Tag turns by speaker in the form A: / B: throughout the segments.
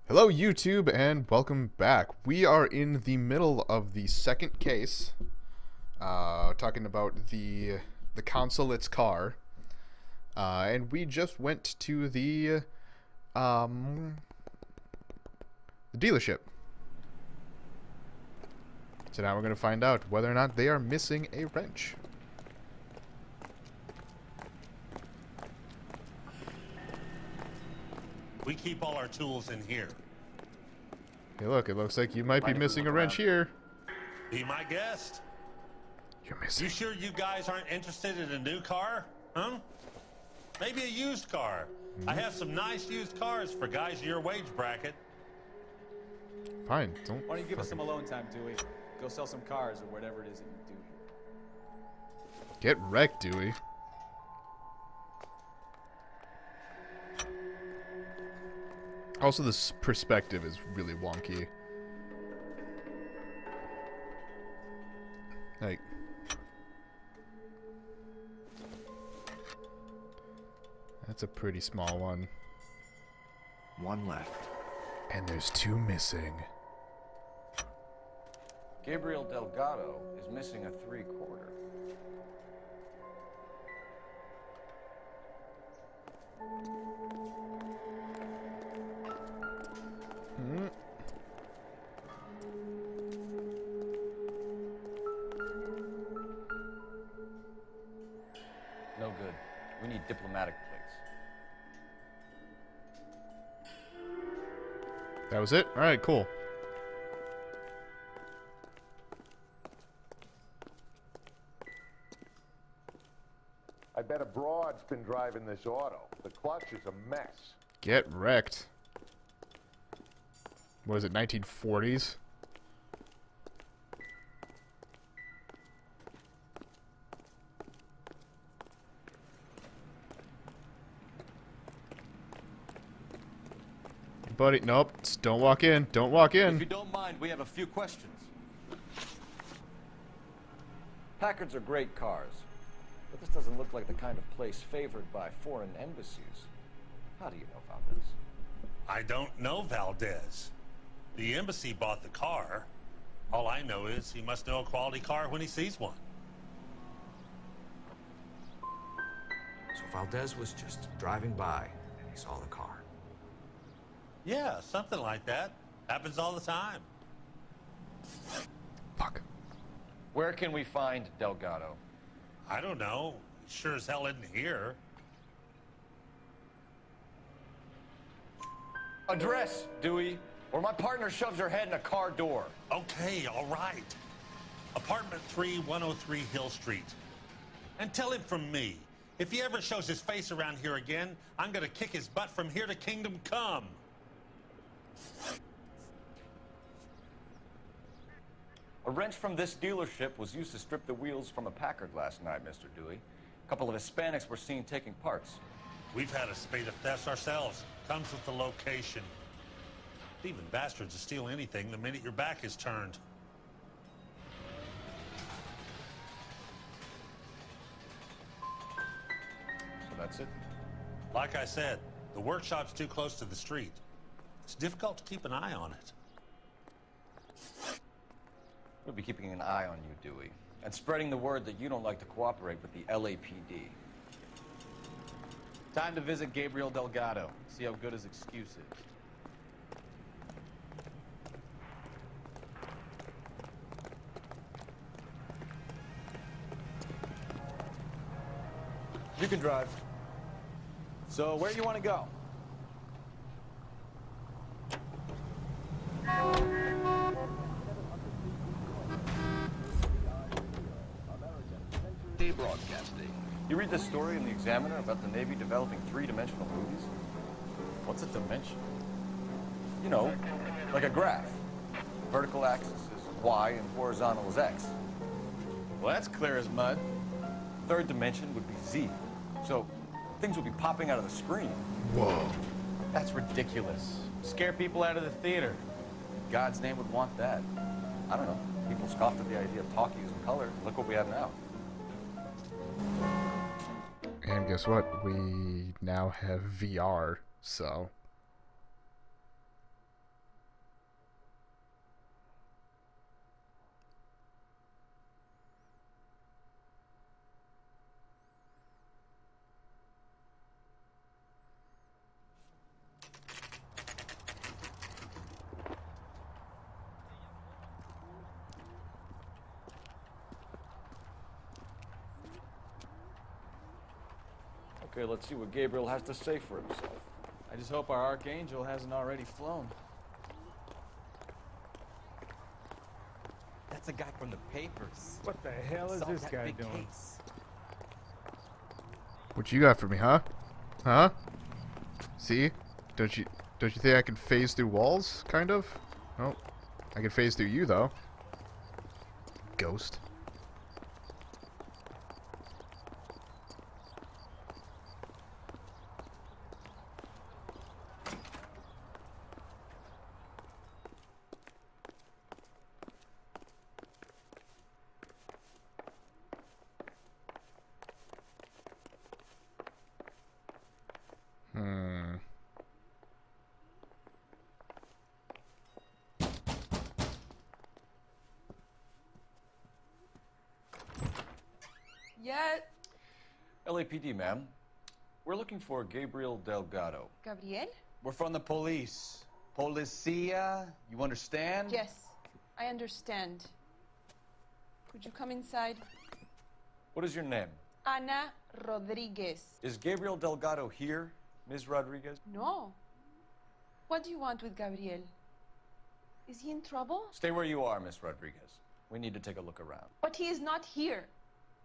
A: Hello YouTube and welcome back. We are in the middle of the second case, talking about the consulate's car, and we just went to the dealership. So now we're going to find out whether or not they are missing a wrench.
B: We keep all our tools in here.
A: Hey look, it looks like you might be missing a wrench here.
B: Be my guest.
A: You're missing.
B: You sure you guys aren't interested in a new car? Huh? Maybe a used car. I have some nice used cars for guys your wage bracket.
A: Fine, don't.
C: Why don't you give us some alone time, Dewey? Go sell some cars or whatever it is that you do.
A: Get wrecked, Dewey. Also, this perspective is really wonky. Like, that's a pretty small one.
D: One left.
A: And there's two missing.
D: Gabriel Delgado is missing a 3/4. No good. We need diplomatic plates.
A: That was it? Alright, cool.
E: I bet a broad's been driving this auto. The clutch is a mess.
A: Get wrecked. What is it, 1940s? Buddy, nope. Don't walk in. Don't walk
D: If
A: in.
D: you don't mind, we have a few questions. Packards are great cars, but this doesn't look like the kind of place favored by foreign embassies. How do you know Valdez?
B: I don't know Valdez. The embassy bought the car. All I know is he must know a quality car when he sees one.
F: So Valdez was just driving by and he saw the car.
B: Yeah, something like that. Happens all the time.
A: Fuck.
D: Where can we find Delgado?
B: I don't know. Sure as hell isn't here.
D: Address, Dewey, or my partner shoves her head in a car door.
B: Okay, all right. Apartment 3, 103 Hill Street. And tell him from me, if he ever shows his face around here again, I'm gonna kick his butt from here to Kingdom Come.
D: A wrench from this dealership was used to strip the wheels from a Packard last night, Mr. Dewey. A couple of Hispanics were seen taking parts.
B: We've had a spate of thefts ourselves. Comes with the location. Thieving bastards will steal anything the minute your back is turned.
D: So that's it?
B: Like I said, the workshop's too close to the street. It's difficult to keep an eye on it.
D: We'll be keeping an eye on you, Dewey, and spreading the word that you don't like to cooperate with the LAPD.
C: Time to visit Gabriel Delgado. See how good his excuse is. You can drive. So where do you want to go?
D: Broadcasting. You read this story in the Examiner about the Navy developing three-dimensional movies? What's a dimension? You know, like a graph. Vertical axis is Y and horizontal is X.
C: Well, that's clear as mud.
D: Third dimension would be Z. So things would be popping out of the screen.
A: Whoa.
C: That's ridiculous. Scare people out of the theater.
D: In God's name would want that. I don't know. People scoffed at the idea of talkies in color. Look what we have now.
A: And guess what? We now have VR, so
D: Okay, let's see what Gabriel has to say for himself.
C: I just hope our Archangel hasn't already flown.
G: That's a guy from the papers.
H: What the hell is
G: Solved
H: this
G: that
H: guy
G: big
H: doing?
G: case.
A: What you got for me, huh? Huh? See? Don't you think I can phase through walls? Kind of? Oh, I can phase through you though. Ghost.
I: Yeah,
D: LAPD, ma'am. We're looking for Gabriel Delgado.
I: Gabriel?
C: We're from the police. Policia, you understand?
I: Yes, I understand. Could you come inside?
D: What is your name?
I: Ana Rodriguez.
D: Is Gabriel Delgado here, Ms. Rodriguez?
I: No. What do you want with Gabriel? Is he in trouble?
D: Stay where you are, Ms. Rodriguez. We need to take a look around.
I: But he is not here.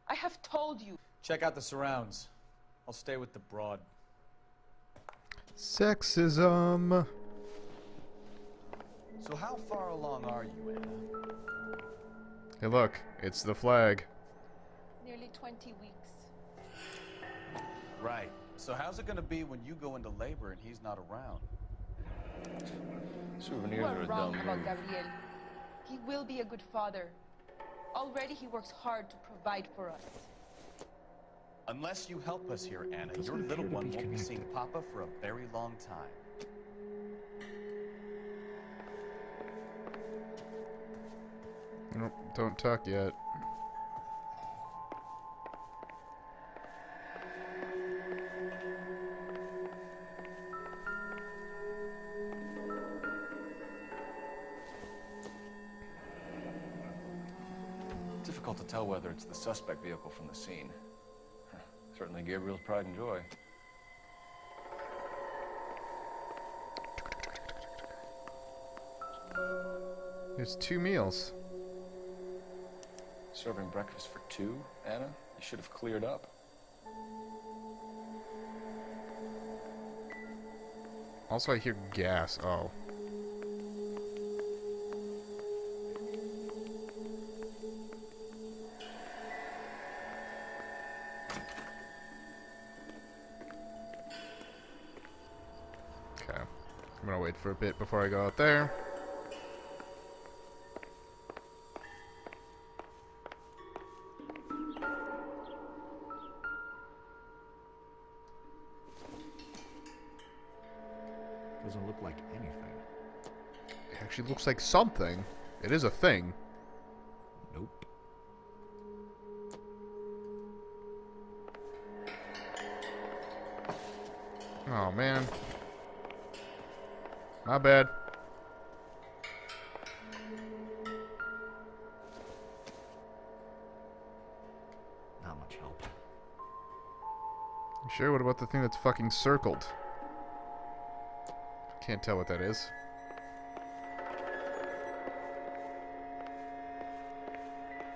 I: I have told you.
C: Check out the surrounds. I'll stay with the broad.
A: Sexism.
C: So how far along are you, Anna?
A: Hey, look, it's the flag.
I: Nearly 20 weeks.
C: Right. So how's it gonna be when you go into labor and he's not around?
D: Souvenirs
I: You
D: are
I: are
D: a
I: wrong
D: dumb
I: about
D: move.
I: Gabriel. He will be a good father. Already he works hard to provide for us.
C: Unless you help us here, Anna, your little one won't be seeing Papa for a very long time.
A: Nope, don't talk yet.
D: Difficult to tell whether it's the suspect vehicle from the scene. Certainly Gabriel's pride and joy.
A: There's 2 meals.
D: Serving breakfast for 2, Anna? You should have cleared up.
A: Also, I hear gas. Oh. Okay. I'm gonna wait for a bit before I go out there.
F: Doesn't look like anything.
A: It actually looks like something. It is a thing.
F: Nope.
A: Oh, man. My bad.
F: Not much help.
A: You sure? What about the thing that's fucking circled? Can't tell what that is.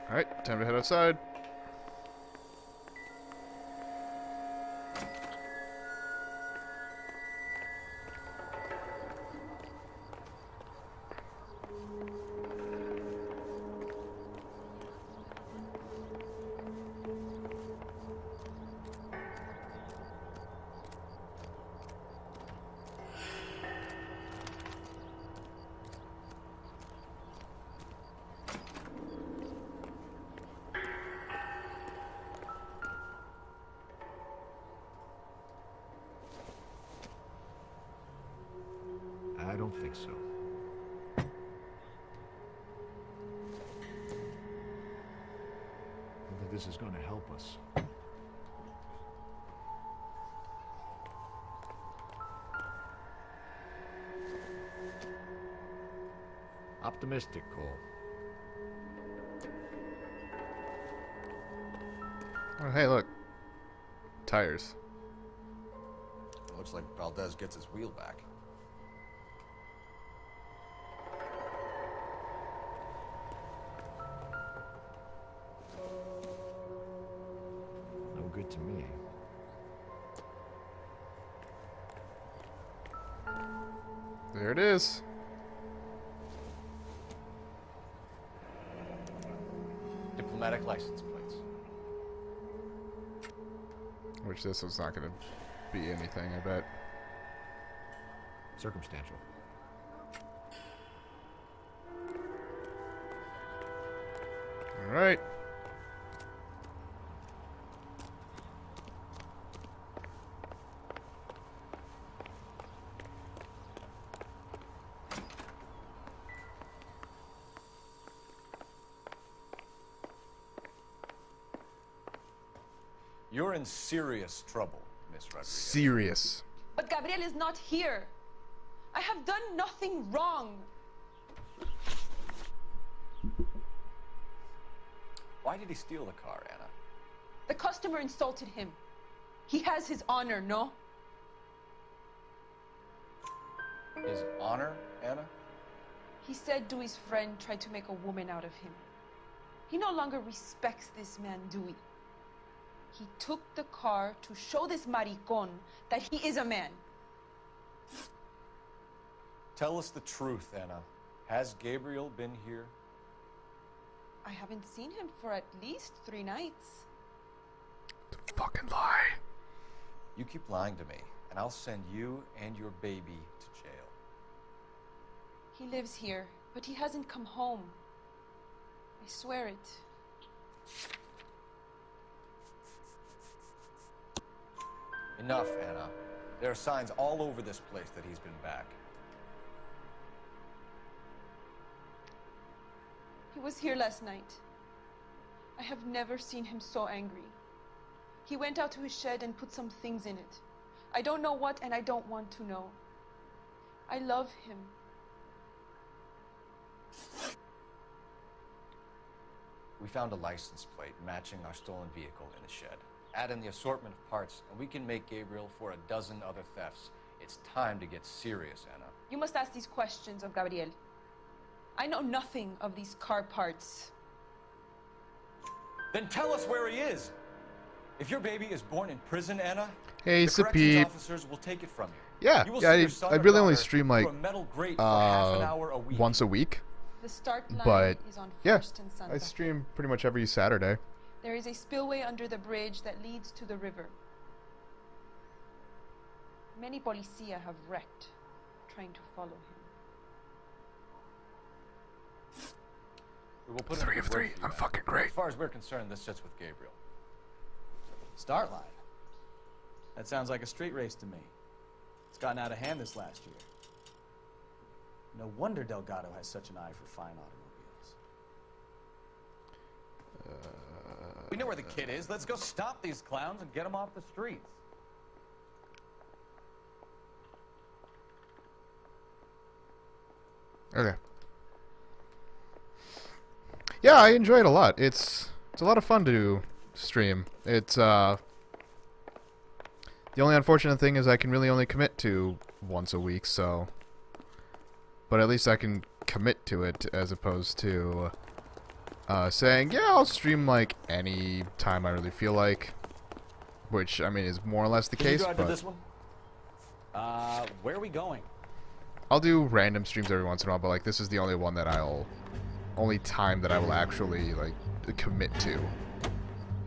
A: Alright, time to head outside.
F: I don't think so. I don't think this is going to help us. Optimistic, Cole.
A: Oh, hey, look. Tires.
D: Looks like Valdez gets his wheel back.
F: No good to me.
A: There it is.
D: Diplomatic license plates.
A: Which this was not going to be anything, I bet.
F: Circumstantial.
A: All right.
D: You're in serious trouble, Miss Rodriguez.
A: Serious.
I: But Gabriel is not here. I have done nothing wrong.
D: Why did he steal the car, Anna?
I: The customer insulted him. He has his honor, no?
D: His honor, Anna?
I: He said Dewey's friend tried to make a woman out of him. He no longer respects this man, Dewey. He took the car to show this maricon that he is a man.
D: Tell us the truth, Anna. Has Gabriel been here?
I: I haven't seen him for at least 3 nights.
A: Fucking lie.
D: You keep lying to me, and I'll send you and your baby to jail.
I: He lives here, but he hasn't come home. I swear it.
D: Enough, Anna. There are signs all over this place that he's been back.
I: He was here last night. I have never seen him so angry. He went out to his shed and put some things in it. I don't know what, and I don't want to know. I love him.
D: We found a license plate matching our stolen vehicle in the shed. Add in the assortment of parts, and we can make Gabriel for a dozen other thefts. It's time to get serious, Anna.
I: You must ask these questions of Gabriel. I know nothing of these car parts.
D: Then tell us where he is! If your baby is born in prison, Anna,
A: Hey,
D: the corrections
A: Sapip.
D: officers will take it from you.
A: Yeah,
D: You will
A: yeah,
D: see your son
A: I
D: or
A: really only
D: daughter
A: stream like
D: through a metal grate for half an hour a week.
A: once a week.
I: The start line
A: But
I: is on
A: yeah,
I: 1st and Santa
A: I
I: Fe.
A: stream pretty much every Saturday.
I: There is a spillway under the bridge that leads to the river. Many policia have wrecked trying to follow him.
D: We will put in
A: 3
D: a
A: of
D: good
A: 3.
D: word for you,
A: I'm
D: Anna.
A: fucking great.
D: As far as we're concerned, this sits with Gabriel.
G: Start line. That sounds like a street race to me. It's gotten out of hand this last year. No wonder Delgado has such an eye for fine automobiles.
C: We know where the kid is. Let's go stop these clowns and get them off the streets.
A: Okay. Yeah, I enjoy it a lot. It's a lot of fun to stream. It's the only unfortunate thing is I can really only commit to once a week, so but at least I can commit to it as opposed to saying, yeah, I'll stream like any time I really feel like, which I mean is more or less the
C: Can
A: case,
C: you go out
A: but
C: to this one? Where are we going?
A: I'll do random streams every once in a while, but like this is the only one that only time that I will actually like commit to.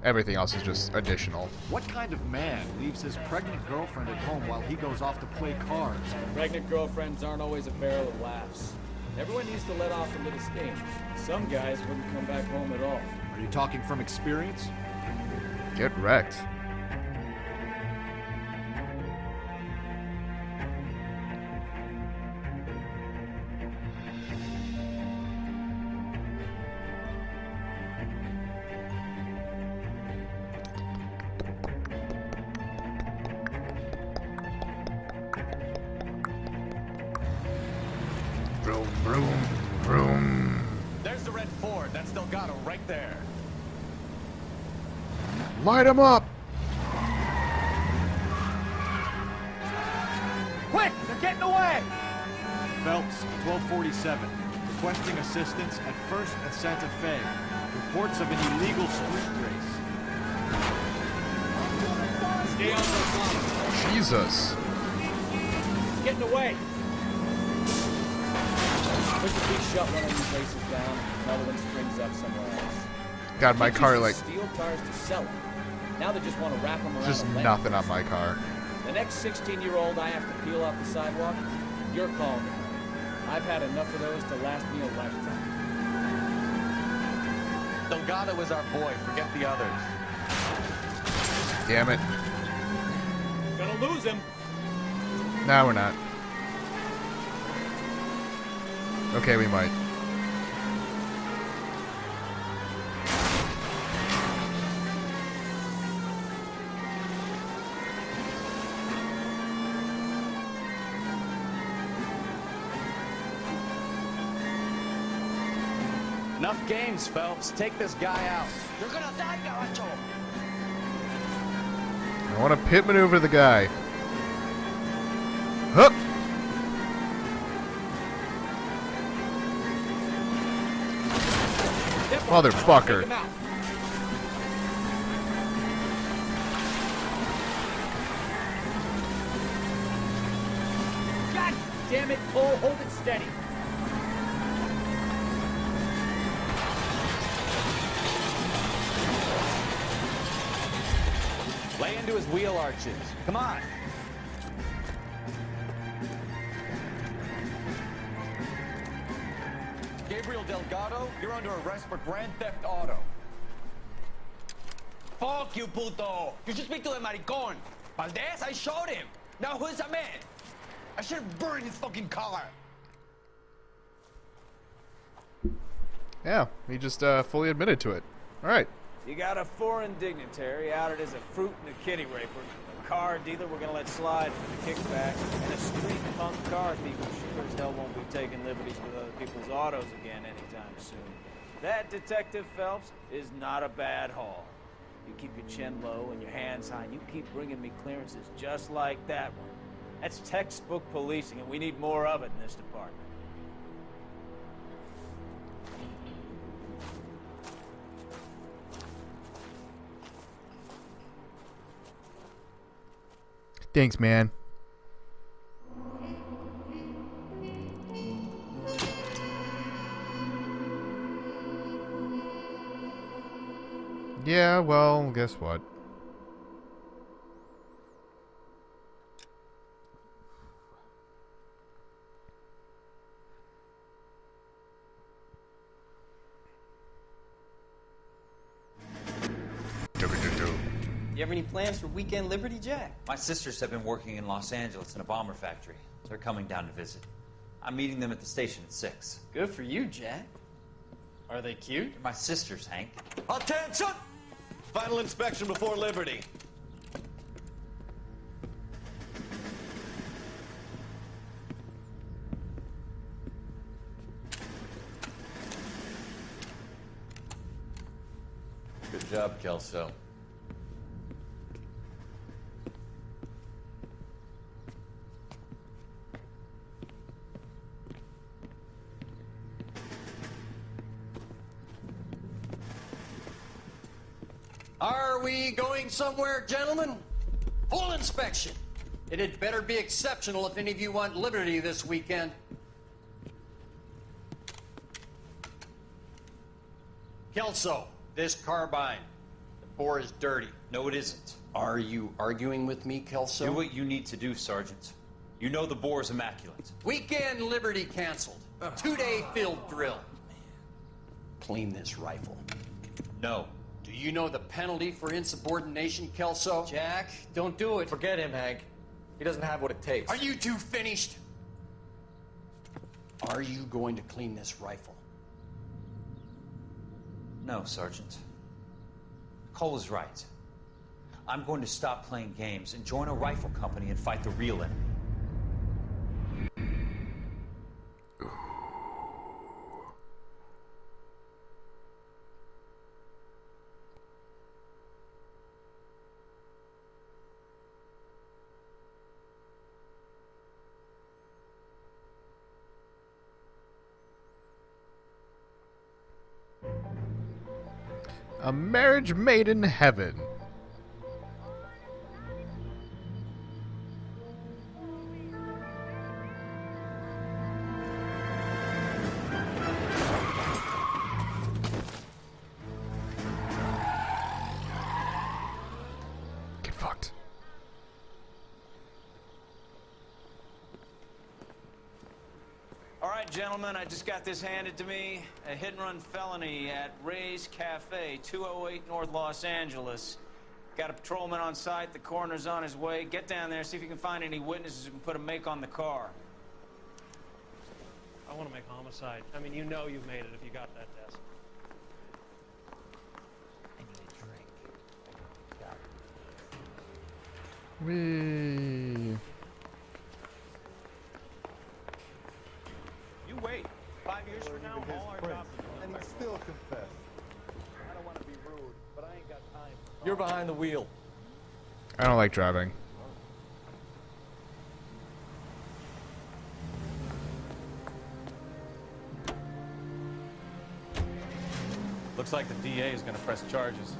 A: Everything else is just additional.
H: What kind of man leaves his pregnant girlfriend at home while he goes off to play cards?
J: Pregnant girlfriends aren't always a barrel of laughs. Everyone needs to let off a little steam. Some guys wouldn't come back home at all.
H: Are you talking from experience?
A: Get wrecked. Vroom, vroom, vroom.
C: There's the red Ford. That's Delgado right there.
A: Light him up!
G: Quick! They're getting away!
H: Phelps, 1247. Requesting assistance at 1st and Santa Fe. Reports of an illegal street race.
J: Stay on the line.
A: Jesus.
J: Getting away. Quick to be shut one of these races down, another one springs up somewhere else.
A: God, my car,
J: Used to
A: like,
J: steal cars to sell them. Now they just want to wrap them around
A: just
J: a leg.
A: nothing on my car.
J: The next 16-year-old I have to peel off the sidewalk, you're calling me. I've had enough of those to last me a lifetime.
C: Delgado is our boy. Forget the others.
A: Damn it.
J: Gonna lose him.
A: Nah, we're not. Okay, we might.
C: Enough games, Phelps. Take this guy out.
K: You're gonna die, Garacho.
A: I want to pit maneuver the guy. Huh. Motherfucker.
J: God damn it, Cole, hold it steady.
C: Lay into his wheel arches. Come on. Gabriel Delgado, you're under arrest for grand theft auto.
K: Fuck you, puto. You should speak to the maricón. Valdez, I showed him. Now who's a man? I should burn his fucking car.
A: Yeah, he just fully admitted to it. All right.
G: You got a foreign dignitary outed as a fruit and a kitty raper, a car dealer we're gonna let slide for the kickback, and a street punk car thief who sure as hell won't be taking liberties with other people's autos again anytime soon. That, Detective Phelps, is not a bad haul. You keep your chin low and your hands high, and you keep bringing me clearances just like that one. That's textbook policing, and we need more of it in this department.
A: Thanks, man. Yeah, well, guess what?
L: You have any plans for weekend Liberty, Jack?
M: My sisters have been working in Los Angeles in a bomber factory. They're coming down to visit. I'm meeting them at the station at 6.
L: Good for you, Jack. Are they cute?
M: They're my sisters, Hank.
C: Attention! Final inspection before Liberty.
D: Good job, Kelso.
K: Are we going somewhere, gentlemen? Full inspection. It had better be exceptional if any of you want liberty this weekend. Kelso, this carbine. The bore is dirty.
M: No, it isn't.
K: Are you arguing with me, Kelso?
M: Do what you need to do, Sergeant. You know the bore is immaculate.
K: Weekend liberty canceled. 2-day field drill. Clean this rifle.
M: No.
K: Do you know the penalty for insubordination, Kelso? Jack, don't do it.
C: Forget him, Hank. He doesn't have what it takes.
K: Are you two finished? Are you going to clean this rifle?
M: No, Sergeant. Cole is right. I'm going to stop playing games and join a rifle company and fight the real enemy.
A: A marriage made in heaven. Get fucked.
G: All right, gentlemen, I just got this handed to me. A hit-and-run felony at Ray's Cafe, 208 North Los Angeles. Got a patrolman on site. The coroner's on his way. Get down there, see if you can find any witnesses who can put a make on the car.
N: I want to make homicide. I mean, you know you've made it if you got that test.
M: I need a drink.
A: Whee.
G: You wait. 5 years from now, all our jobs are
E: And he still confessed. I don't want to be rude, but I ain't got time.
D: You're behind the wheel.
A: I don't like driving.
D: Looks like the DA is going to press charges.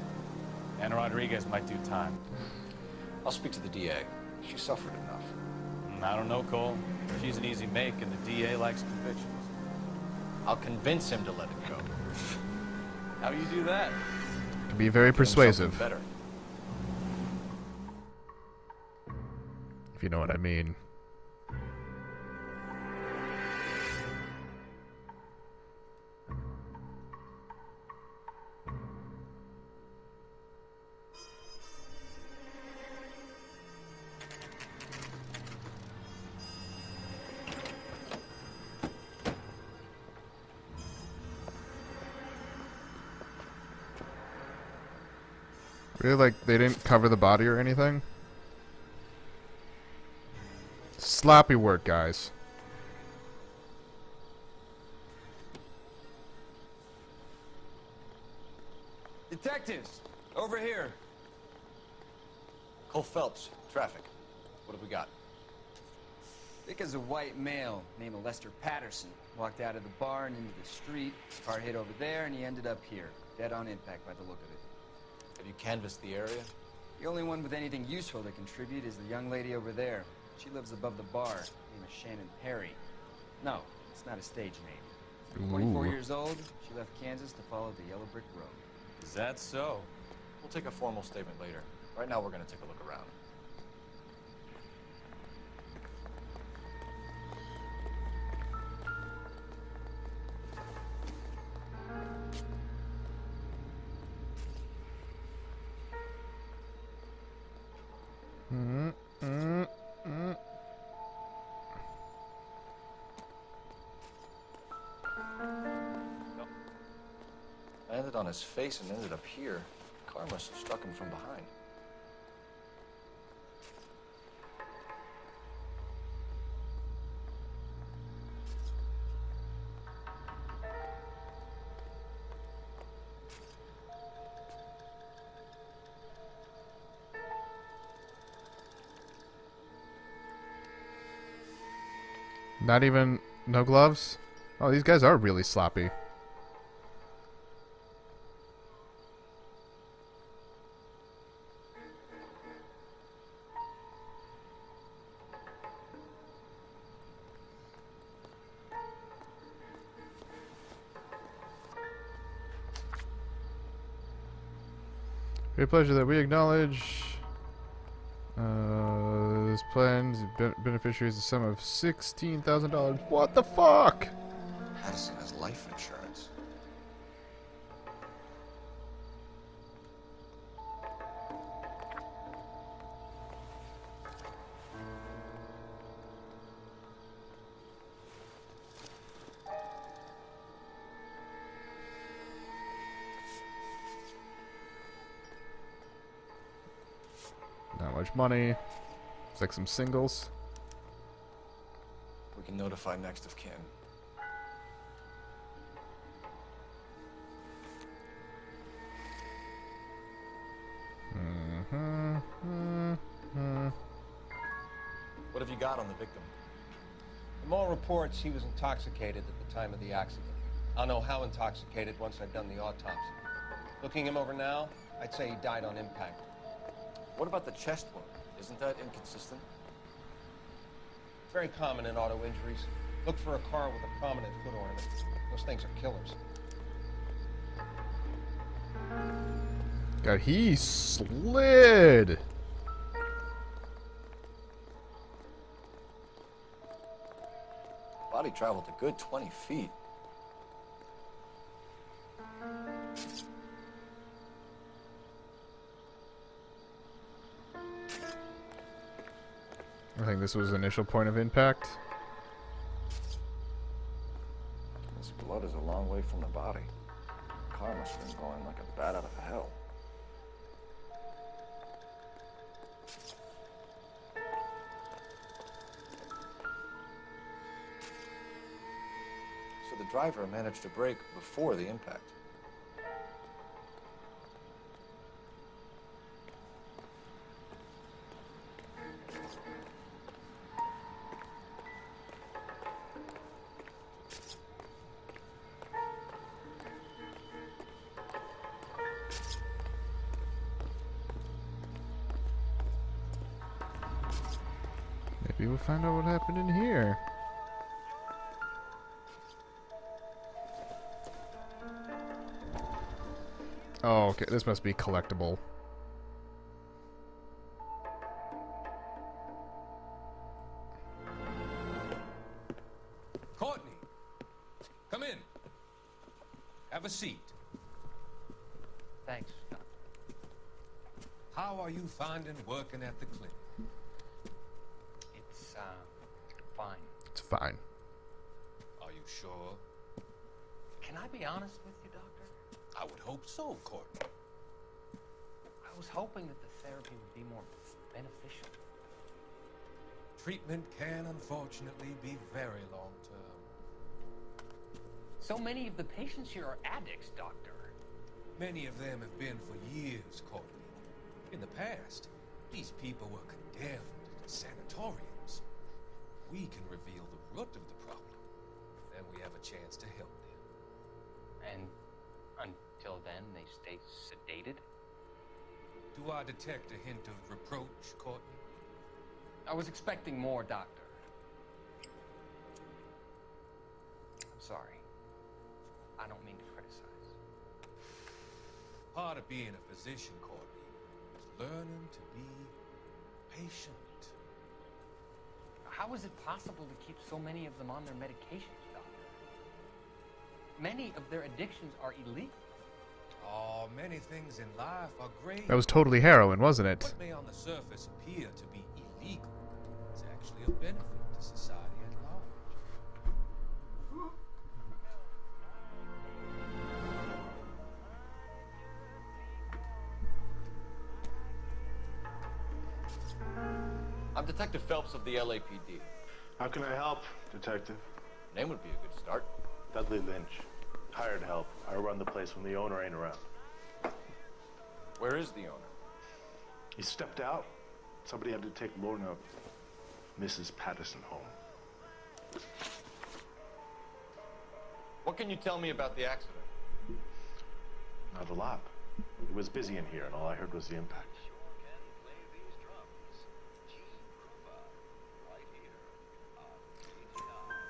D: Anna Rodriguez might do time.
F: I'll speak to the DA. She suffered enough.
D: I don't know, Cole. She's an easy make, and the DA likes convictions. I'll convince him to let it go. How you do that?
A: Can be very persuasive.
D: Better.
A: If you know what I mean. Really, like, they didn't cover the body or anything? Sloppy work, guys.
C: Detectives, over here.
D: Cole Phelps, traffic. What have we got?
L: Thick as a white male named Lester Patterson. Walked out of the bar and into the street. Car hit over there and he ended up here. Dead on impact by the look of it.
D: Have you canvassed the area?
L: The only one with anything useful to contribute is the young lady over there. She lives above the bar. Name is Shannon Perry. No, it's not a stage name. 24 years old, she left Kansas to follow the yellow brick road.
D: Is that so? We'll take a formal statement later. Right now, we're going to take a look around. Landed on his face and ended up here. Car must have struck him from behind.
A: Not even... no gloves? Oh, these guys are really sloppy. Great pleasure that we acknowledge this plan's beneficiaries a sum of $16,000. What the fuck?
F: Patterson has life insurance.
A: Not much money. It's like some singles.
D: We can notify next of kin. What have you got on the victim?
O: From all reports, he was intoxicated at the time of the accident. I'll know how intoxicated once I've done the autopsy. Looking him over now, I'd say he died on impact.
D: What about the chest wound? Isn't that inconsistent?
O: Very common in auto injuries. Look for a car with a prominent hood ornament. Those things are killers.
A: God, he slid.
D: Body traveled a good 20 feet.
A: I think this was initial point of impact.
D: This blood is a long way from the body. The car must have been going like a bat out of hell. So the driver managed to brake before the impact.
A: Maybe we'll find out what happened in here. Oh, okay. This must be collectible.
F: Courtney, come in. Have a seat.
L: Thanks.
F: How are you finding working at the clinic?
L: It's, fine.
A: It's fine.
F: Are you sure?
L: Can I be honest with you, Doctor?
F: I would hope so, Courtney.
L: I was hoping that the therapy would be more beneficial.
F: Treatment can unfortunately be very long-term.
L: So many of the patients here are addicts, Doctor.
F: Many of them have been for years, Courtney. In the past, these people were condemned to sanatoriums. We can reveal the root of the problem. Then we have a chance to help them.
L: And until then, they stay sedated?
F: Do I detect a hint of reproach, Courtney?
L: I was expecting more, Doctor. I'm sorry. I don't mean to criticize.
F: Part of being a physician, Courtney, is learning to be patient.
L: How is it possible to keep so many of them on their medications, Doctor? Many of their addictions are illegal.
F: Oh, many things in life are great.
A: That was totally heroin, wasn't it?
F: What may on the surface appear to be illegal is actually a benefit to society at large.
D: I'm Detective Phelps of the LAPD.
P: How can I help, Detective?
D: Name would be a good start.
P: Dudley Lynch. Hired help. I run the place when the owner ain't around.
D: Where is the owner?
P: He stepped out. Somebody had to take Lorna, Mrs. Patterson, home.
D: What can you tell me about the accident?
P: Not a lot. It was busy in here, and all I heard was the impact.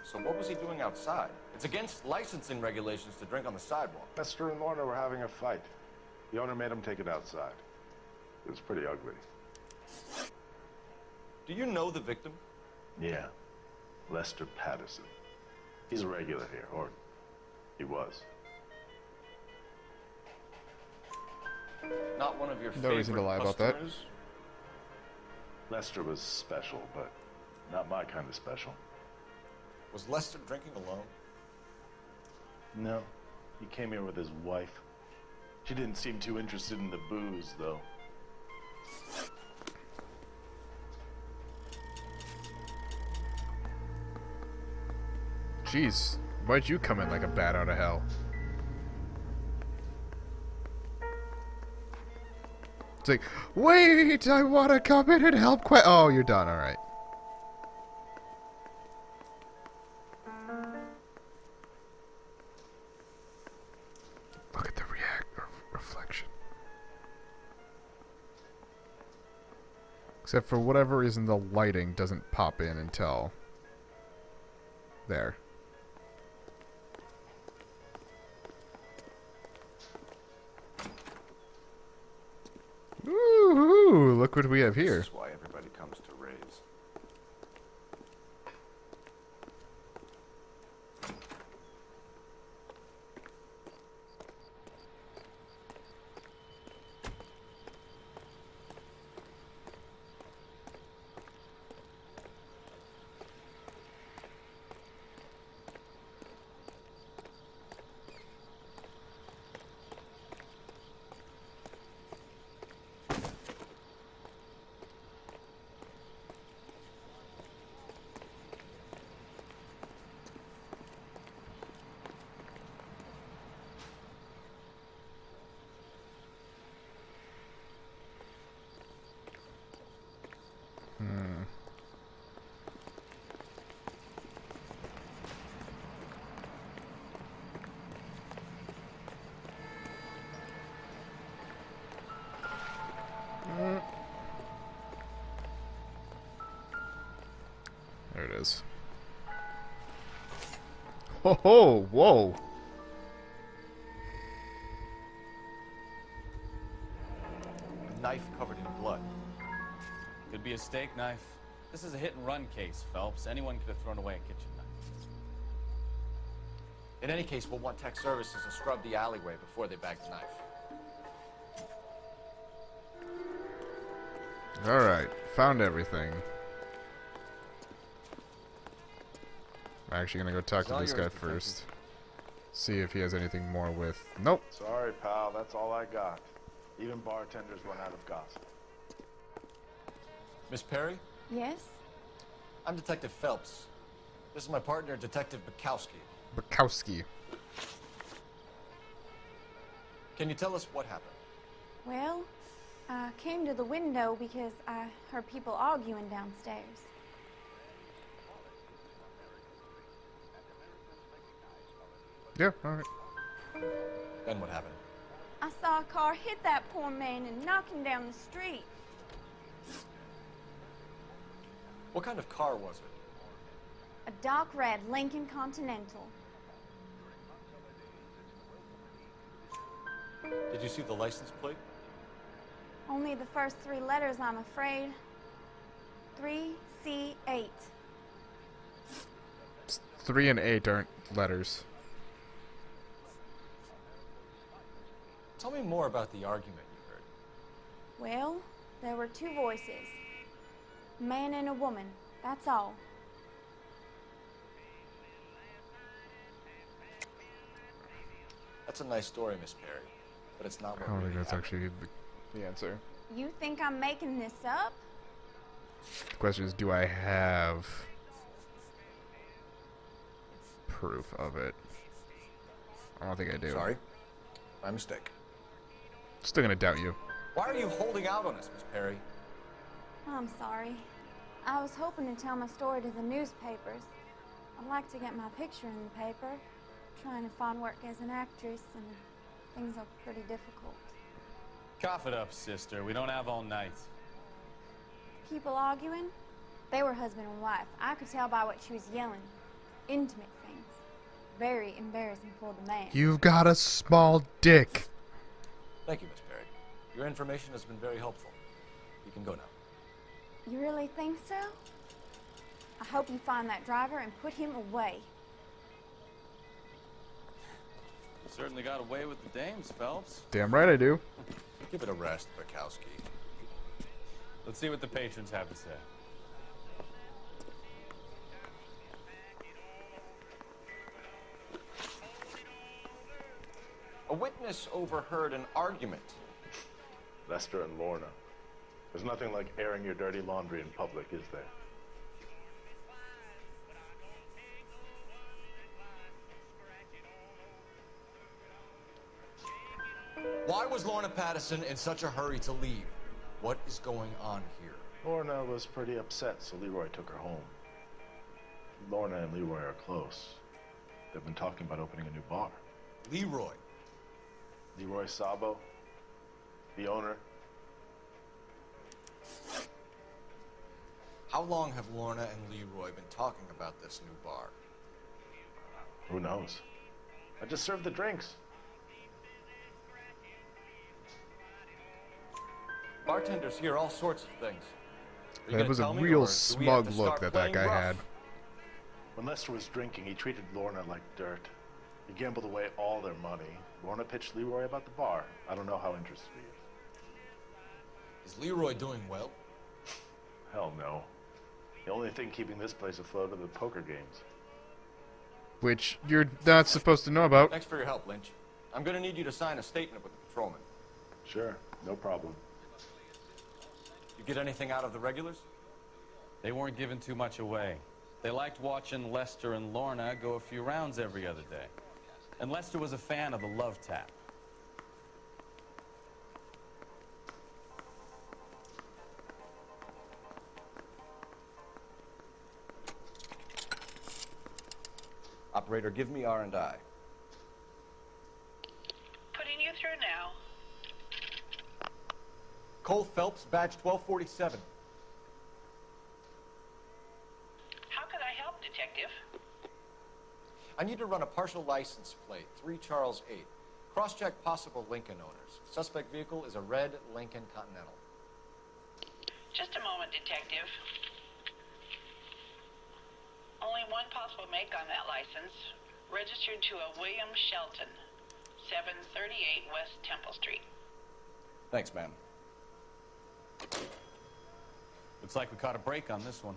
D: So what was he doing outside? It's against licensing regulations to drink on the sidewalk.
P: Lester and Lorna were having a fight. The owner made him take it outside. It was pretty ugly.
D: Do you know the victim?
P: Yeah. Lester Patterson. He's a regular here, or he was.
D: Not one of your
A: No reason to lie about that.
D: customers?
P: Lester was special, but not my kind of special.
D: Was Lester drinking alone?
P: No. He came here with his wife. She didn't seem too interested in the booze, though.
A: Jeez, why'd you come in like a bat out of hell? It's like, wait, I want to come in and help quit. Oh, you're done, alright. Look at the reflect. Except for whatever reason, the lighting doesn't pop in until there. Woohoo! Look what we have here.
D: This is why everybody comes to Ray's.
A: There it is. Ho ho! Whoa!
D: A knife covered in blood.
G: Could be a steak knife. This is a hit-and-run case, Phelps. Anyone could have thrown away a kitchen knife.
D: In any case, we'll want tech services to scrub the alleyway before they bag the knife.
A: Alright, found everything. I'm actually gonna go talk to this guy first. See if he has anything more with... Nope.
E: Sorry, pal, that's all I got. Even bartenders run out of gossip.
D: Miss Perry?
Q: Yes?
D: I'm Detective Phelps. This is my partner, Detective Bukowski.
A: Bukowski.
D: Can you tell us what happened?
Q: Well, I came to the window because I heard people arguing downstairs.
A: Yeah, alright.
D: Then what happened?
Q: I saw a car hit that poor man and knock him down the street.
D: What kind of car was it?
Q: A dark red Lincoln Continental.
D: Did you see the license plate?
Q: Only the first three letters, I'm afraid. 3C8.
A: 3 and 8 aren't letters.
D: Tell me more about the argument you heard.
Q: Well, there were two voices. A man and a woman, that's all.
D: That's a nice story, Miss Perry, but it's not what
A: I don't think
D: really
A: that's
D: happened.
A: actually the answer.
Q: You think I'm making this up?
A: The question is, do I have proof of it? I don't think I do.
D: Sorry. My mistake.
A: Still gonna doubt you.
D: Why are you holding out on us, Miss Perry?
Q: I'm sorry. I was hoping to tell my story to the newspapers. I'd like to get my picture in the paper. Trying to find work as an actress, and things are pretty difficult.
G: Cough it up, sister. We don't have all night.
Q: People arguing? They were husband and wife. I could tell by what she was yelling. Intimate things. Very embarrassing for the man.
A: You've got a small dick.
D: Thank you, Miss Perry. Your information has been very helpful. You can go now.
Q: You really think so? I hope you find that driver and put him away.
G: You certainly got away with the dames, Phelps.
A: Damn right I do.
D: Give it a rest, Bukowski.
G: Let's see what the patrons have to say.
D: A witness overheard an argument.
E: Lester and Lorna. There's nothing like airing your dirty laundry in public, is there?
D: Why was Lorna Patterson in such a hurry to leave? What is going on here?
E: Lorna was pretty upset, so Leroy took her home. Lorna and Leroy are close. They've been talking about opening a new bar.
D: Leroy?
E: Leroy Sabo, the owner.
D: How long have Lorna and Leroy been talking about this new bar?
E: Who knows? I just served the drinks.
D: Bartenders hear all sorts of things. Are you
A: That
D: gonna
A: was a
D: tell me, or
A: real
D: do we have
A: smug
D: to
A: look
D: start
A: that
D: playing
A: guy
D: rough?
A: had.
E: When Lester was drinking, he treated Lorna like dirt. He gambled away all their money. Lorna pitched Leroy about the bar. I don't know how interested he is.
D: Is Leroy doing well?
E: Hell no. The only thing keeping this place afloat are the poker games.
A: Which you're not supposed to know about.
D: Thanks for your help, Lynch. I'm gonna need you to sign a statement with the patrolman.
E: Sure, no problem.
D: You get anything out of the regulars?
R: They weren't giving too much away. They liked watching Lester and Lorna go a few rounds every other day. And Lester was a fan of the love tap.
D: Operator, give me R&I.
S: Putting you through now.
D: Cole Phelps, badge 1247.
S: How can I help, Detective?
D: I need to run a partial license plate, 3 Charles 8. Cross-check possible Lincoln owners. Suspect vehicle is a red Lincoln Continental.
S: Just a moment, Detective. Only one possible make on that license. Registered to a William Shelton, 738 West Temple Street.
D: Thanks, ma'am.
R: Looks like we caught a break on this one.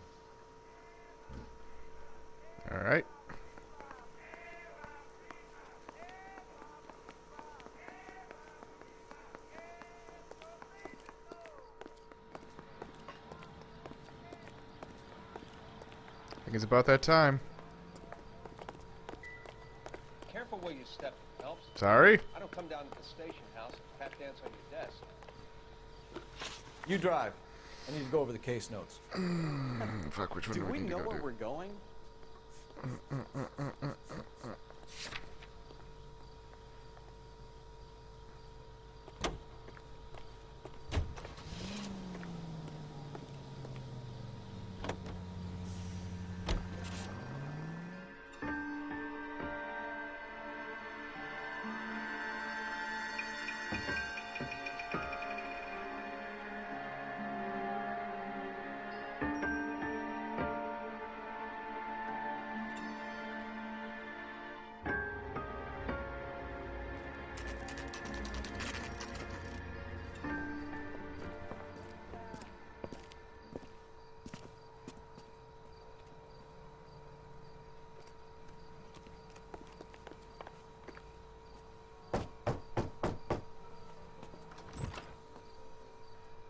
A: All right. I think it's about that time.
O: Careful where you step, Phelps.
A: Sorry?
O: I don't come down to the station house and tap dance on your desk.
D: You drive. I need to go over the case notes.
A: Fuck, which one
R: Do
A: do
R: we
A: need to
R: know
A: go
R: where
A: to?
R: we're going?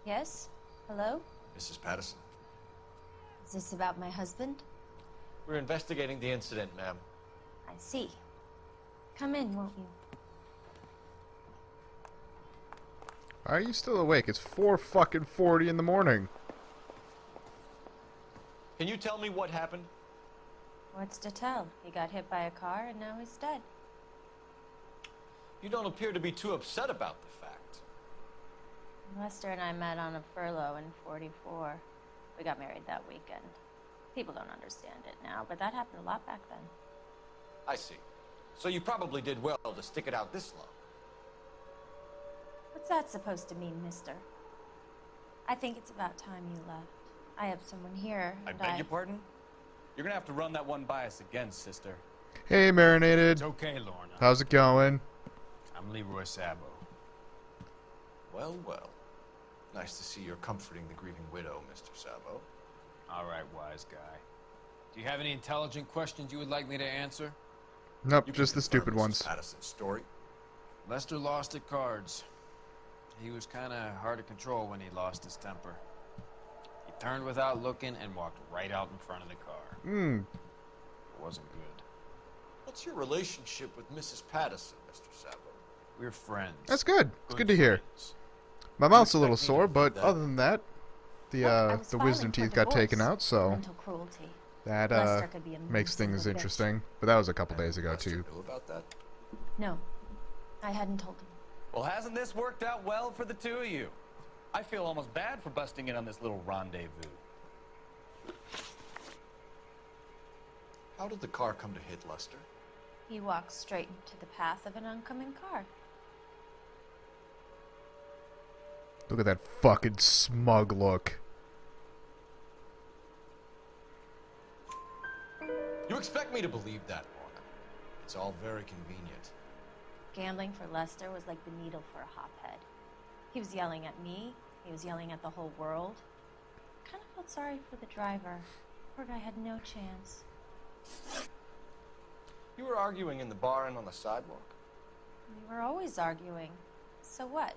T: Yes? Hello?
D: Mrs. Patterson.
T: Is this about my husband?
D: We're investigating the incident, ma'am.
T: I see. Come in, won't you?
A: Why are you still awake? It's 4:40 in the morning.
D: Can you tell me what happened?
T: What's to tell? He got hit by a car and now he's dead.
D: You don't appear to be too upset about the fact.
T: Lester and I met on a furlough in '44. We got married that weekend. People don't understand it now, but that happened a lot back then.
D: I see. So you probably did well to stick it out this long.
T: What's that supposed to mean, mister? I think it's about time you left. I have someone here,
R: I
T: and
R: beg your pardon? You're gonna have to run that one by us again, sister.
A: Hey, Marinated.
U: It's okay, Lorna.
A: How's it going?
U: I'm Leroy Sabo.
D: Well, well. Nice to see you're comforting the grieving widow, Mr. Sabo.
U: All right, wise guy. Do you have any intelligent questions you would like me to answer?
A: Nope, just the stupid ones.
D: Patterson's story.
U: Lester lost at cards. He was kind of hard to control when he lost his temper. He turned without looking and walked right out in front of the car. It wasn't good.
D: What's your relationship with Mrs. Patterson, Mr. Sabo?
U: We're friends.
A: That's good. It's good to hear. My mouth's a little sore, but other than that, the wisdom teeth got taken out, so
T: Mental cruelty.
A: that
T: Lester could be a
A: makes
T: mean
A: things
T: son of a bitch.
A: interesting. But that was a couple days ago
D: Lester
A: too.
D: knew about that?
T: No, I hadn't told him.
R: Well, hasn't this worked out well for the two of you? I feel almost bad for busting in on this little rendezvous.
D: How did the car come to hit Lester?
T: He walked straight into the path of an oncoming car.
A: Look at that fucking smug look.
D: You expect me to believe that, Lorna? It's all very convenient.
T: Gambling for Lester was like the needle for a hophead. He was yelling at me. He was yelling at the whole world. I kind of felt sorry for the driver. Poor guy had no chance.
D: You were arguing in the bar and on the sidewalk?
T: We were always arguing. So what?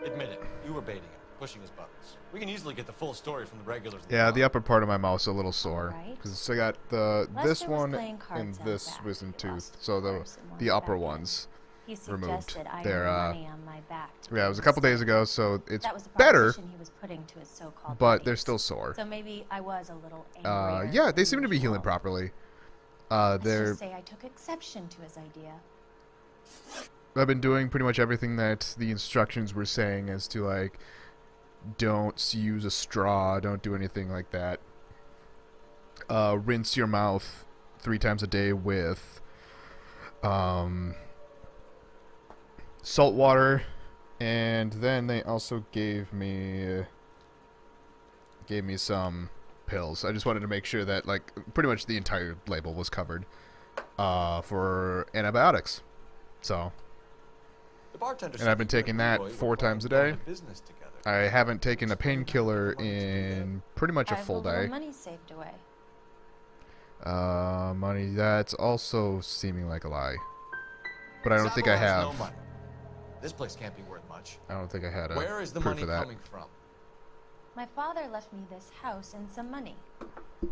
D: Admit it. You were baiting him, pushing his buttons. We can easily get the full story from the regulars.
A: Yeah, the upper part of my mouth's a little sore because I got this
T: Lester was
A: one
T: playing cards
A: and
T: out
A: this
T: back.
A: wisdom
T: He lost
A: tooth. So
T: horse and
A: the
T: won
A: upper
T: back
A: ones
T: He
A: removed.
T: suggested I
A: They're
T: earn money on my back to
A: yeah, it
T: pay
A: was a
T: the
A: couple days
T: state.
A: ago, so it's
T: That was the
A: better.
T: proposition he was putting to his so-called
A: But
T: buddies.
A: they're still sore.
T: So maybe I was a little angrier.
A: Yeah, they seem to be healing properly.
T: Let's
A: They're
T: just say I took exception to his idea.
A: I've been doing pretty much everything that the instructions were saying as to, like, don't use a straw, don't do anything like that. Rinse your mouth 3 times a day with salt water, and then they also gave me some pills. I just wanted to make sure that, like, pretty much the entire label was covered for antibiotics. So,
D: The bartender
A: and I've been taking that 4 times a day.
D: business together.
A: I haven't taken a painkiller in pretty much a
T: I have
A: full
T: little
A: day.
T: money saved away.
A: Money, that's also seeming like a lie. But I don't think I
D: Sabo has
A: have.
D: no money. This place can't be worth much.
A: I don't think I had a
D: Where is the
A: proof
D: money
A: of that.
D: coming from?
T: My father left me this house and some money.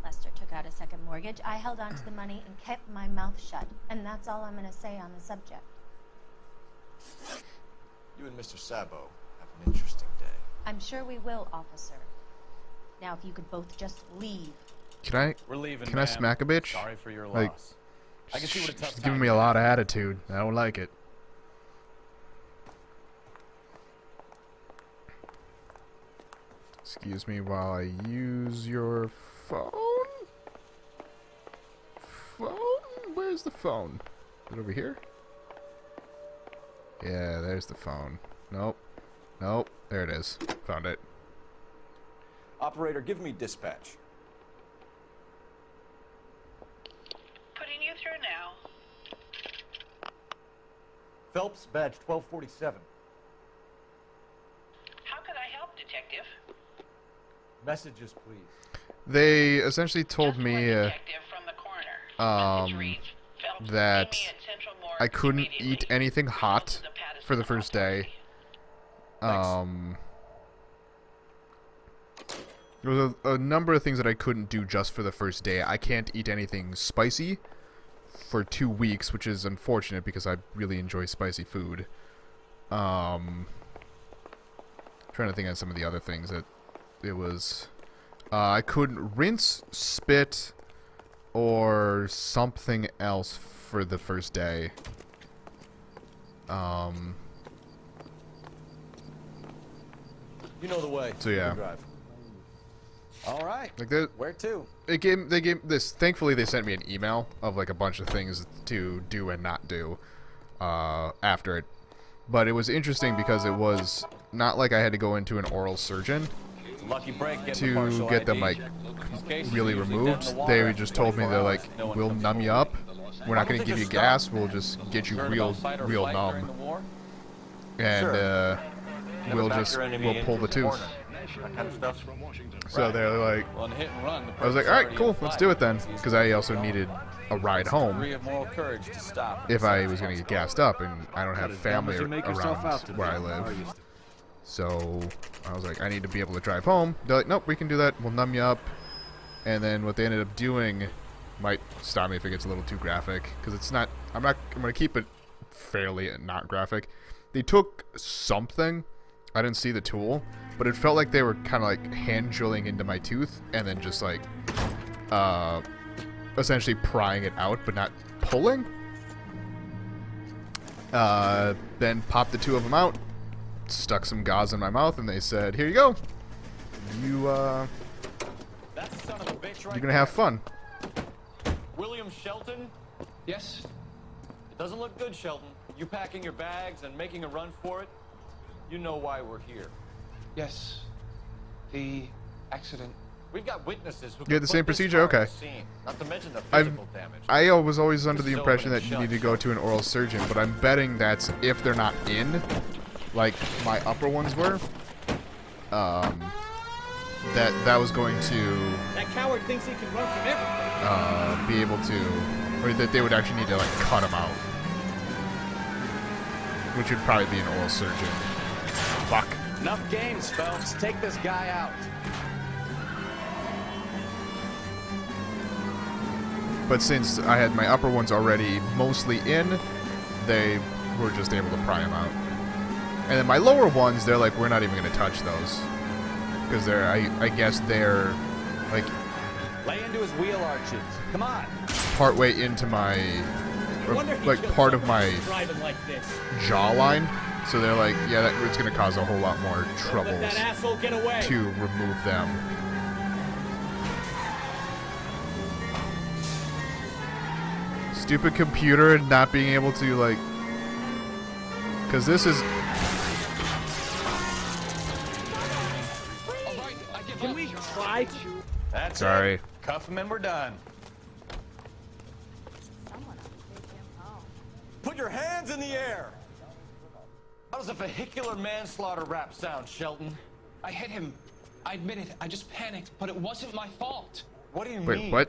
T: Lester took out a second mortgage. I held on to the money and kept my mouth shut. And that's all I'm going to say on the subject.
D: You and Mr. Sabo have an interesting day.
T: I'm sure we will, officer. Now, if you could both just leave.
R: We're leaving,
A: Can I
R: ma'am.
A: smack a bitch?
R: Sorry for your
A: Like,
R: loss. I can see what a tough
A: she's
R: time
A: giving me a lot of attitude. I don't like it. Excuse me while I use your phone? Phone? Where's the phone? Is it over here? Yeah, there's the phone. Nope. Nope. There it is. Found it.
D: Operator, give me dispatch.
S: Putting you through now.
D: Phelps, badge 1247.
S: How could I help, Detective?
D: Messages, please.
A: They essentially told me that I couldn't eat anything hot for the first day. There was a number of things that I couldn't do just for the first day. I can't eat anything spicy for 2 weeks, which is unfortunate because I really enjoy spicy food. Trying to think of some of the other things that it was. I couldn't rinse, spit, or something else for the first day.
D: You know the way.
A: So, yeah.
D: Drive. All right.
A: Like that.
D: Where to?
A: They gave this. Thankfully, they sent me an email of like a bunch of things to do and not do after it. But it was interesting because it was not like I had to go into an oral surgeon
R: Lucky break
A: to get them like really removed. They just told me they're like, we'll numb you up. We're not going to give you gas. We'll just get you real numb, and we'll pull the tooth.
D: That kind of stuff.
A: So they're like,
R: Well, on hit and run, the
A: I was like, all right,
R: person's
A: cool,
R: already
A: let's
R: applied.
A: do it then, because I also needed a ride home
R: Degree of moral courage to stop.
A: if I was going to get gassed up, and I don't have
H: Not as dumb
A: family
H: as you make yourself out to
A: around where
H: be,
A: I
H: are
A: live.
H: you?
A: So I was like, I need to be able to drive home. They're like, nope, we can do that. We'll numb you up. And then what they ended up doing might stop me if it gets a little too graphic, because it's not. I'm going to keep it fairly not graphic. They took something. I didn't see the tool, but it felt like they were kind of like hand drilling into my tooth and then just like essentially prying it out, but not pulling. Then popped the 2 of them out, stuck some gauze in my mouth, and they said, here you go. You're gonna have fun.
D: William Shelton?
N: Yes?
D: It doesn't look good, Shelton. You packing your bags and making a run for it? You know why we're here.
N: Yes. The accident.
D: We've got witnesses who
A: You had the same procedure? Okay.
D: Not to mention the physical damage.
A: I was always under the impression that you need to go to an oral surgeon, but I'm betting that's if they're not in, like my upper ones were. That was going to
G: That coward thinks he can run from everything.
A: be able to, or that they would actually need to like cut him out, which would probably be an oral surgeon. Fuck.
R: Enough games, Phelps. Take this guy out.
A: But since I had my upper ones already mostly in, they were just able to pry him out. And then my lower ones, they're like, we're not even going to touch those. Because they're, I guess they're, like...
R: Lay into his wheel arches. Come on.
A: Partway into my, or, like, part of my
G: Like
A: jawline. So they're like, yeah, it's going to cause a whole lot more troubles
G: that asshole get away.
A: to remove them. Stupid computer and not being able to, like... Because this is...
G: Can we try?
D: That's
A: Sorry.
D: it. Cuff him and we're done. Put your hands in the air. How does a vehicular manslaughter rap sound, Shelton?
N: I hit him. I admit it. I just panicked, but it wasn't my fault.
D: What do you
A: Wait,
D: mean?
A: what?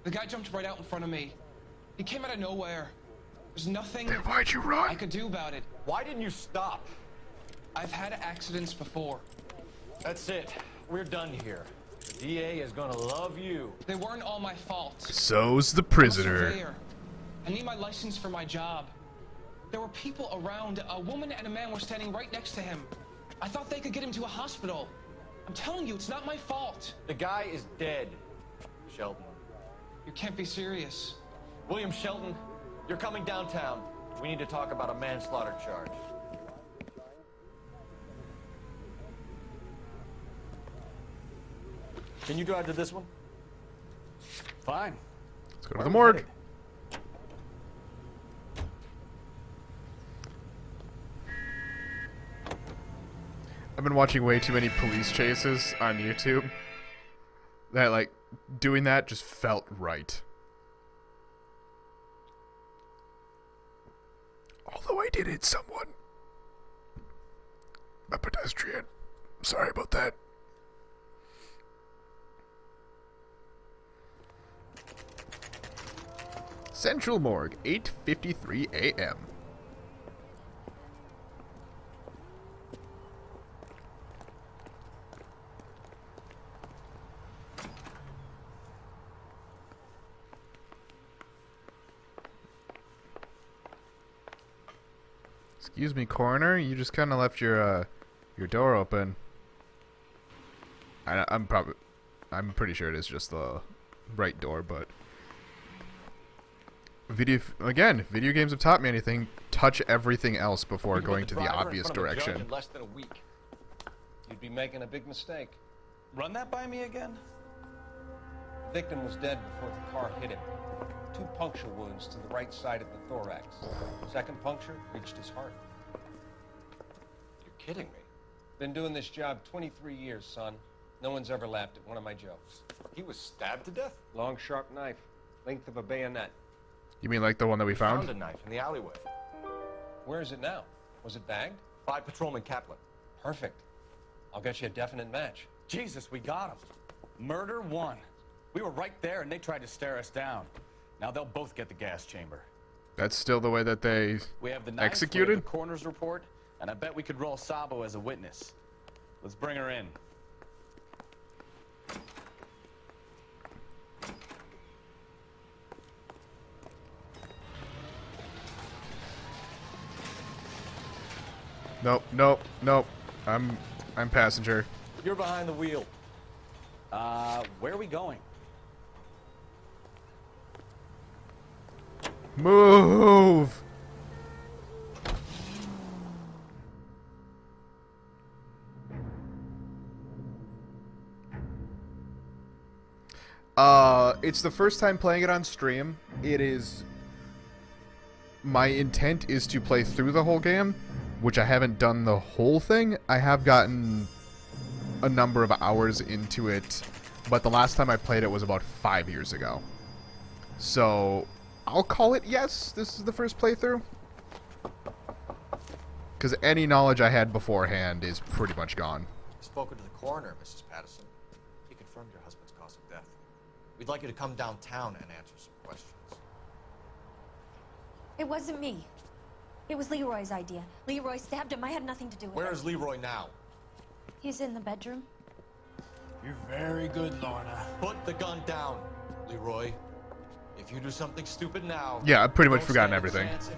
N: The guy jumped right out in front of me. He came out of nowhere. There's nothing
A: Then why'd you run?
N: I could do about it.
D: Why didn't you stop?
N: I've had accidents before.
D: That's it. We're done here. The DA is gonna love you.
N: They weren't all my fault.
A: So's the
N: I'm a
A: prisoner.
N: surveyor. I need my license for my job. There were people around. A woman and a man were standing right next to him. I thought they could get him to a hospital. I'm telling you, it's not my fault.
D: The guy is dead, Shelton.
N: You can't be serious.
D: William Shelton, you're coming downtown. We need to talk about a manslaughter charge. Can you drive to this one?
R: Fine.
A: Let's go to the morgue. I've been watching way too many police chases on YouTube. That, like, doing that just felt right. Although I did hit someone. A pedestrian. Sorry about that. Central Morgue, 8:53 a.m. Excuse me, coroner. You just kind of left your door open. I'm pretty sure it is just the right door, but video games have taught me anything. Touch everything else before going to the obvious direction.
O: In less than a week. You'd be making a big mistake.
R: Run that by me again?
O: The victim was dead before the car hit him. 2 puncture wounds to the right side of the thorax. Second puncture reached his heart.
D: You're kidding me.
O: Been doing this job 23 years, son. No one's ever laughed at one of my jokes.
D: He was stabbed to death?
O: Long, sharp knife. Length of a bayonet.
A: You mean like the one that we found?
D: Found a knife in the alleyway.
O: Where is it now? Was it bagged?
D: By Patrolman Kaplan.
O: Perfect. I'll get you a definite match.
R: Jesus, we got him. Murder 1. We were right there and they tried to stare us down. Now they'll both get the gas chamber.
A: That's still the way that they
R: We have the knife,
A: executed?
R: we have the coroner's report, and I bet we could roll Sabo as a witness. Let's bring her in.
A: Nope, nope, nope. I'm passenger.
D: You're behind the wheel.
R: Where are we going?
A: Move! It's the first time playing it on stream. It is... My intent is to play through the whole game, which I haven't done the whole thing. I have gotten a number of hours into it, but the last time I played it was about 5 years ago. So, I'll call it yes, this is the first playthrough. Because any knowledge I had beforehand is pretty much gone.
B: I've spoken to the coroner, Mrs. Patterson. He confirmed your husband's cause of death. We'd like you to come downtown and answer some questions.
T: It wasn't me. It was Leroy's idea. Leroy stabbed him. I had nothing to do with it.
B: Where is Leroy now?
T: He's in the bedroom.
B: You're very good, Lorna. Put the gun down, Leroy. If you do something stupid now...
A: Yeah, I've pretty much forgotten everything. It's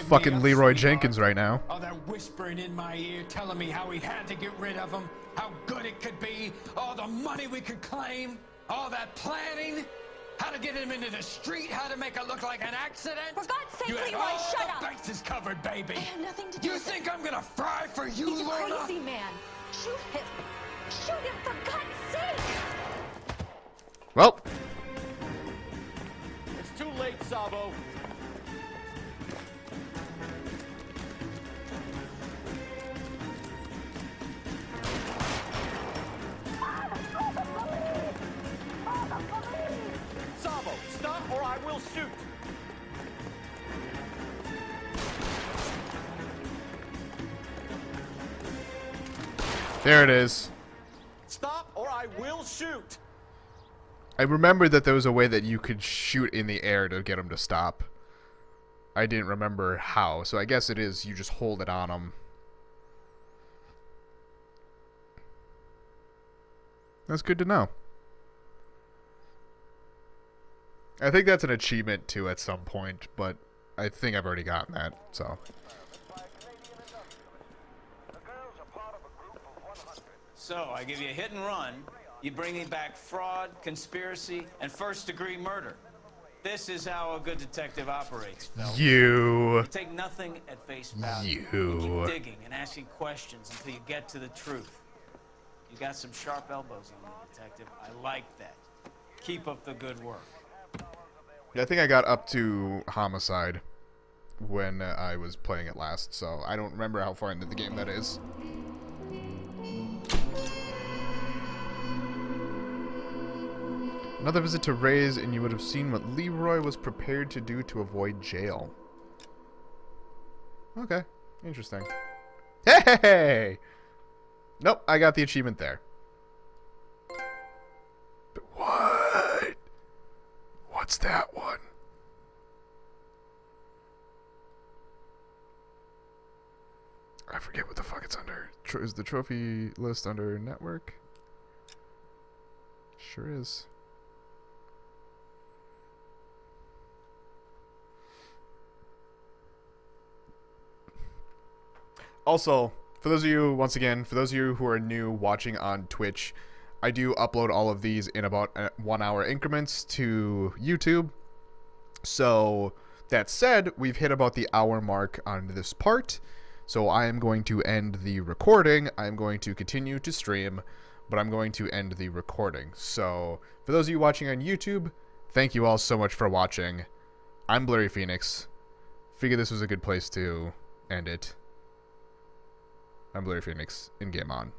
A: fucking Leroy Jenkins right now.
V: All that whispering in my ear, telling me how we had to get rid of him, how good it could be, all the money we could claim, all that planning, how to get him into the street, how to make it look like an accident.
T: For God's sake,
V: you had
T: Leroy,
V: all
T: shut
V: the
T: up!
V: bases covered, baby.
T: I have nothing to do
V: You
T: with
V: think
T: it.
V: I'm gonna fry for you,
T: He's a
V: Lorna?
T: crazy man. Shoot him. Shoot him, for God's sake!
A: Well...
D: It's too late, Sabo. Sabo, stop or I will shoot.
A: There it is.
D: Stop or I will shoot.
A: I remember that there was a way that you could shoot in the air to get him to stop. I didn't remember how, so I guess it is you just hold it on him. That's good to know. I think that's an achievement too at some point, but I think I've already gotten that, so.
G: So, I give you a hit and run. You bring me back fraud, conspiracy, and first-degree murder. This is how a good detective operates, fellas.
A: You
G: take nothing at face value.
A: You
G: keep digging and asking questions until you get to the truth. You got some sharp elbows on you, detective. I like that. Keep up the good work.
A: Yeah, I think I got up to homicide when I was playing it last, so I don't remember how far into the game that is. Another visit to Ray's, and you would have seen what Leroy was prepared to do to avoid jail. Okay, interesting. Hey! Nope, I got the achievement there. But what? What's that one? I forget what the fuck it's under. Is the trophy list under network? Sure is. Also, for those of you, once again, for those of you who are new watching on Twitch, I do upload all of these in about 1 hour increments to YouTube. So, that said, we've hit about the hour mark on this part. So I am going to end the recording. I'm going to continue to stream, but I'm going to end the recording. So, for those of you watching on YouTube, thank you all so much for watching. I'm Blurry Phoenix. Figured this was a good place to end it. I'm Blurry Phoenix, and game on.